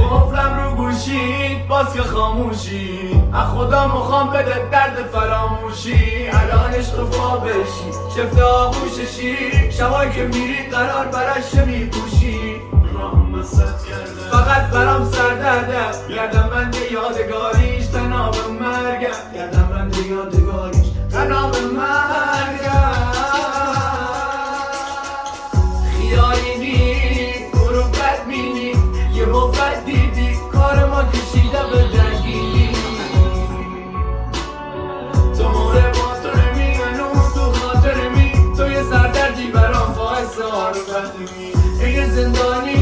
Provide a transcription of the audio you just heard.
قفلم رو گوشید باز که خاموشی از خدا میخوام بده درد فراموشی الان عشق بشی شفت آغوششی شبایی که میری قرار براش میپوشی فقط برام سردرده گردم بنده یادگاریش تنها به مرگم گردم بنده یادگاریش تنها به مرگم خیالی نی برو بد مینی یه بد دیدی کار ما کشیده به درگیری تو موره باز تو نمی هنوز تو خاطر می تو یه سردردی برام باعث آرو بدی این زندانی